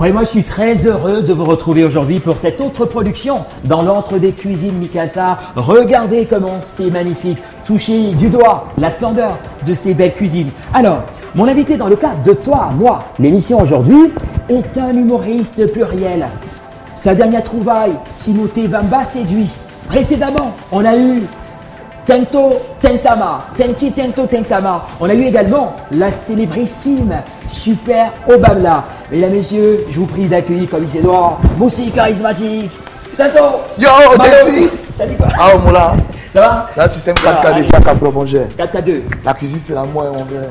Croyez-moi, je suis très heureux de vous retrouver aujourd'hui pour cette autre production dans l'antre des cuisines Mikasa. Regardez comment c'est magnifique. Touchez du doigt la splendeur de ces belles cuisines. Alors, mon invité dans le cadre de Toi à Moi, l'émission aujourd'hui, est un humoriste pluriel. Sa dernière trouvaille, Timothée Bamba séduit. Précédemment, on a eu Tento Tentama, Tenti Tento Tentama. On a eu également la célébrissime Super Obama. Mesdames, Messieurs, je vous prie d'accueillir comme il se doit, aussi charismatique, Tento. Yo, Tenti. Salut quoi. Ah, Moula. Ça va? Là, système 4K de Tiaka pour manger. 4K2. La cuisine, c'est la moi, mon frère.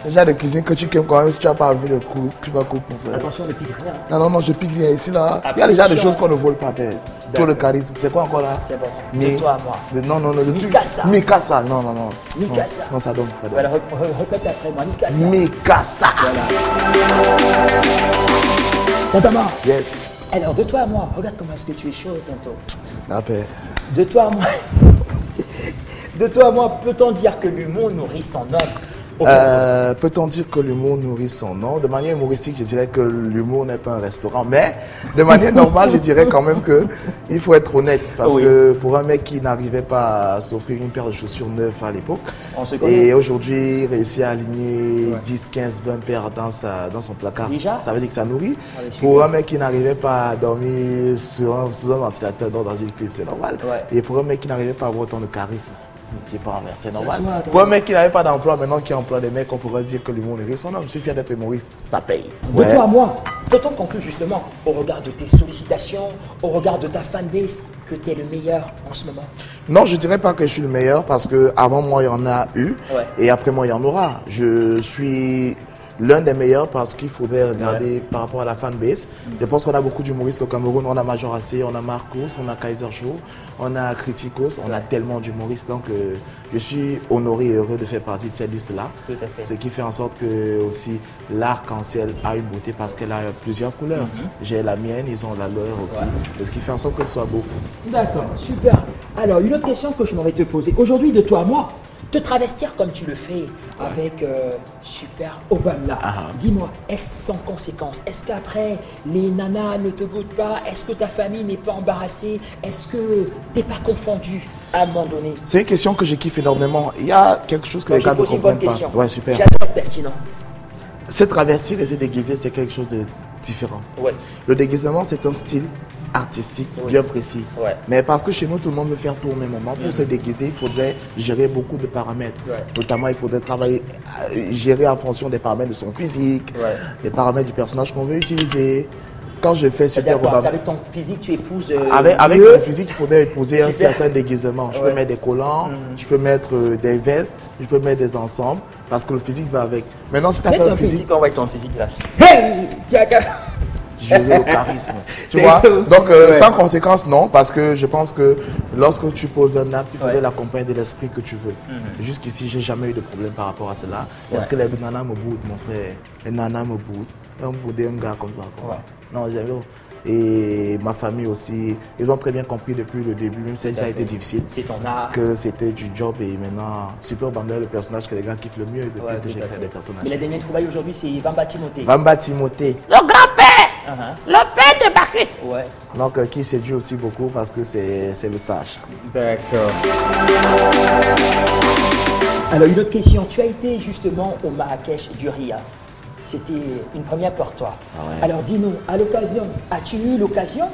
C'est le genre de cuisine que tu aimes quand même si tu n'as pas envie de couper, tu vas couper, mon frère. Attention, ne pique rien. Non, je pique rien ici, là. Il y a déjà des choses qu'on ne vole pas, père. Tout le charisme. C'est quoi encore là? C'est bon. Mais De Toi à Moi. Non, le truc. Mikasa. Mikasa. Non. Mikasa. Non, ça donne. Voilà, répète après moi, Mikasa. Mikasa. Tantama. Yes. Alors, de Toi à Moi, regarde comment est-ce que tu es chaud, Tanto. La paix. De Toi à Moi. De Toi à Moi, peut-on dire que l'humour nourrit son homme? Peut-on dire que l'humour nourrit son nom? De manière humoristique, je dirais que l'humour n'est pas un restaurant, mais de manière normale, je dirais quand même qu'il faut être honnête, parce que pour un mec qui n'arrivait pas à s'offrir une paire de chaussures neuves à l'époque, et aujourd'hui réussir à aligner 10, 15, 20 paires dans son placard, déjà, ça veut dire que ça nourrit. Pour un mec qui n'arrivait pas à dormir sous un ventilateur dans une clip, c'est normal. Et pour un mec qui n'arrivait pas à avoir autant de charisme, qui est pas envers, c'est normal. Pour un mec qui n'avait pas d'emploi, maintenant qui emploie des mecs, on pourrait dire que l'humour nourrit son homme. Je suis fier d'être humoriste, ça paye. De Toi à Moi, peut-on conclure justement au regard de tes sollicitations, au regard de ta fanbase, que tu es le meilleur en ce moment? Non, je dirais pas que je suis le meilleur parce que avant moi il y en a eu et après moi il y en aura. Je suis l'un des meilleurs parce qu'il faudrait regarder par rapport à la fanbase. Je pense qu'on a beaucoup d'humoristes au Cameroun. On a Major AC, on a Marcos, on a Kaiser Show, on a Criticos, on a tellement d'humoristes. Donc je suis honoré et heureux de faire partie de cette liste-là. Ce qui fait en sorte que aussi l'arc-en-ciel a une beauté parce qu'elle a plusieurs couleurs. J'ai la mienne, ils ont la leur aussi. Ce qui fait en sorte que ce soit beau. D'accord, super. Alors, une autre question que je m'aurais te poser. Aujourd'hui, de Toi à Moi, te travestir comme tu le fais avec Super Obama, dis-moi, est-ce sans conséquence? Est-ce qu'après, les nanas ne te goûtent pas? Est-ce que ta famille n'est pas embarrassée? Est-ce que tu n'es pas confondu à un moment donné? C'est une question que je kiffe énormément. Il y a quelque chose que les gars ne comprennent pas. Ouais, super. J'adore pertinent. Se travestir et se déguiser, c'est quelque chose de différent. Le déguisement, c'est un style artistique bien précis. Mais parce que chez nous, tout le monde veut faire tout au même moment. Pour se déguiser, il faudrait gérer beaucoup de paramètres. Notamment, il faudrait travailler, gérer en fonction des paramètres de son physique, des paramètres du personnage qu'on veut utiliser. Quand je fais Super Obama, avec ton physique, tu épouses. Avec mon physique, il faudrait épouser un certain déguisement. Je peux mettre des collants, je peux mettre des vestes, je peux mettre des ensembles, parce que le physique va avec. Maintenant, si tu as pas un physique, on voit ton physique là. Hey, gérer le charisme. Tu vois? Donc, sans conséquence, non, parce que je pense que lorsque tu poses un acte, il faudrait l'accompagner de l'esprit que tu veux. Jusqu'ici, j'ai jamais eu de problème par rapport à cela. Est-ce que les nanas me boudent, mon frère? Les nanas me boudent. On boudait un gars comme ça. Non, jamais. Et ma famille aussi, ils ont très bien compris depuis le début, même si ça a été difficile, que c'était du job. Et maintenant, Super Obama est le personnage que les gars kiffent le mieux depuis que j'ai créé des personnages. Mais la dernière trouvaille aujourd'hui, c'est Bamba Timothée. Bamba Timothée, le grand-père, le père de Baké. Donc, qui séduit aussi beaucoup parce que c'est le sage. D'accord. Alors, une autre question. Tu as été justement au Marrakech du Ria. C'était une première pour toi. Alors dis-nous, à l'occasion, as-tu eu l'occasion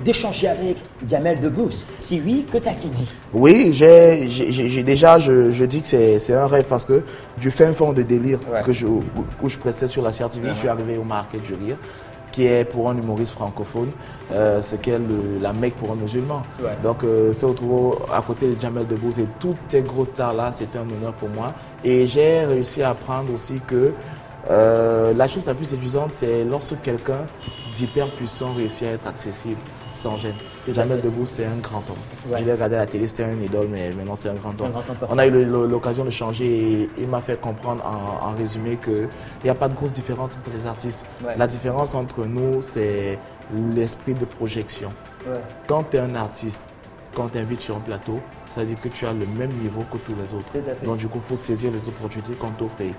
d'échanger avec Jamel Debbouze? Si oui, que t'as-t-il dit? Oui, je dis que c'est un rêve parce que du fin fond de délire où je prestais sur la CRTV, je suis arrivé au Marrakech du Rire, qui est pour un humoriste francophone, ce qu'est la Mecque pour un musulman. Donc, se retrouver à côté de Jamel Debbouze et toutes ces grosses stars-là, c'était un honneur pour moi. Et j'ai réussi à apprendre aussi que la chose la plus séduisante, c'est lorsque quelqu'un d'hyper puissant réussit à être accessible sans gêne. Jamel Debbouze, c'est un grand homme. Je l'ai regardé à la télé, c'était un idole, mais maintenant c'est un grand homme. On a eu l'occasion de changer et il m'a fait comprendre en résumé qu'il n'y a pas de grosse différence entre les artistes. La différence entre nous, c'est l'esprit de projection. Quand tu es un artiste, quand tu invites sur un plateau, ça veut dire que tu as le même niveau que tous les autres. Donc du coup, il faut saisir les opportunités qu'on t'offre et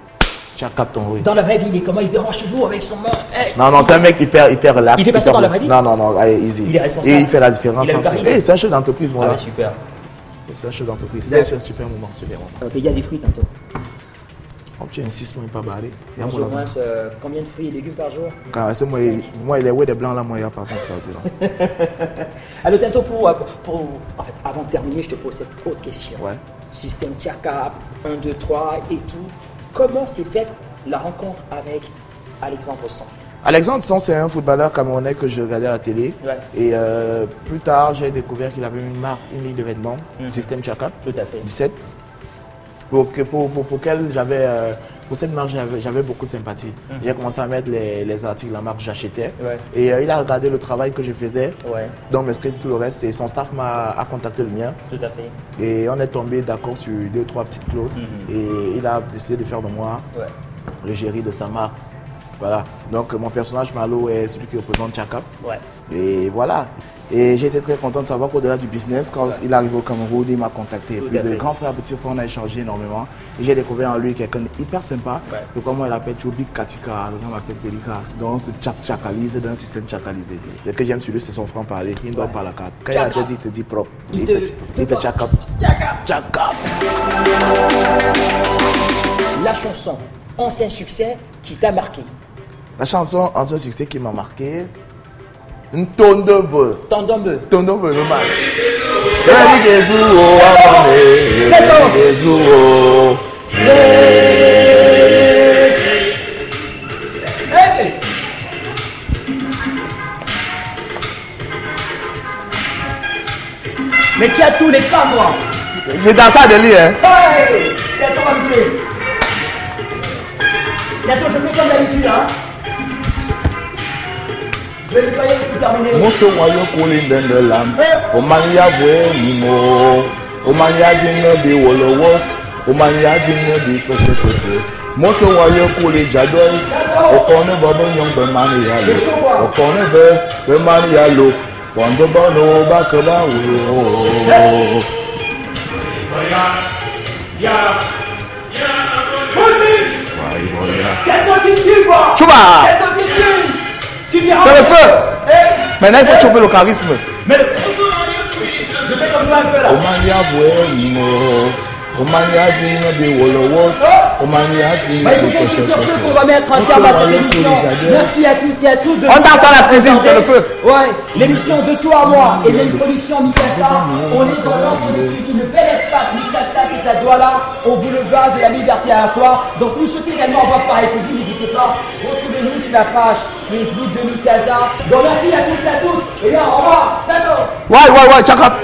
Chakap Tongo. Dans la vraie vie, il est comment? Il dérange toujours avec son mort. Non, non, c'est un mec hyper relax. Il fait pas ça dans la vraie vie? Non, non, non, allez, easy. Il est responsable. Et il fait la différence. C'est un chef d'entreprise, moi. Ah, super. C'est un chef d'entreprise. C'est un super moment, super moment. Il y a des fruits tantôt. Oh, tu insistes, moi, pas barré. Mange au moins combien de fruits et légumes par jour? C'est moi, il est ouais des blancs là, moi, il n'y a pas contre ça. Alors, tantôt, en fait, avant de terminer, je te pose cette autre question. Ouais. Système Chakap, 1, 2, 3 et tout. Comment s'est faite la rencontre avec Alexandre Son? Alexandre Son, c'est un footballeur camerounais que je regardais à la télé. Ouais. Et plus tard, j'ai découvert qu'il avait une marque, une ligne de vêtements, Système Chakap. Tout à fait. 17. Pour cette marque, j'avais beaucoup de sympathie. J'ai commencé à mettre les articles de la marque, j'achetais. Ouais. Et il a regardé le travail que je faisais. Ouais. Donc, tout le reste, son staff a contacté le mien. Tout à fait. Et on est tombé d'accord sur 2 ou 3 petites clauses. Et il a décidé de faire de moi le gérant de sa marque. Voilà. Donc, mon personnage Malo est celui qui représente Chakap. Ouais. Et voilà. Et j'ai été très content de savoir qu'au-delà du business, quand il est arrivé au Cameroun, il m'a contacté. Puis de grand frère, petit frère, on a échangé énormément. Et j'ai découvert en lui quelqu'un hyper sympa. De comment il appelle Chobik Katika, le nom m'appelle Pelika. Donc c'est chakalisé dans un système chakalisé. Ce que j'aime sur lui, c'est son franc-parler. Il ne dort pas la carte. Quand il a dit, il te dit propre. Il te chakap. Chakap. La chanson Ancien succès qui t'a marqué? La chanson Ancien succès qui m'a marqué. Ntondobe. Tondombe. Tondombe, le mal. C'est la vie des jours, des jours. Mais tu as tous les pas, moi. J'ai dansé à Delhi, hein. Hey! Bientôt, habitué. Bientôt, je fais comme d'habitude, hein. Je vais nettoyer pour terminer. Moso wayo kuli ndende lam. Omanya vwe nimo. Omanya dinne bi wolowos. Omanya dinne bi pese pese. Moso wayo kuli jadoy. Okone bobo nyong be mani yalo. Okone be mani yalo. Wando bono bakaba wo. Chouba! C'est le feu! Maintenant il faut choper le charisme. Mais je fais comme toi un peu là. Omania Bueno, Omania Dino de Wolowos, Omania Dino de c'est sur ce qu'on va mettre un terme à cette émission. Merci à tous et à toutes. On danse à la cuisine, c'est le feu. Ouais, l'émission de toi à moi et d'une production Mikasa. On est dans l'ordre de cuisine, le bel espace. Mikasa, c'est à Douala, au boulevard de la Liberté à Aqua. Donc si vous souhaitez également voir pareil cuisine, n'hésitez pas. Retrouvez-nous sur la page Facebook de Mikasa. Donc merci à tous et à toutes. Et là, au revoir. D'accord. Ouais, check up.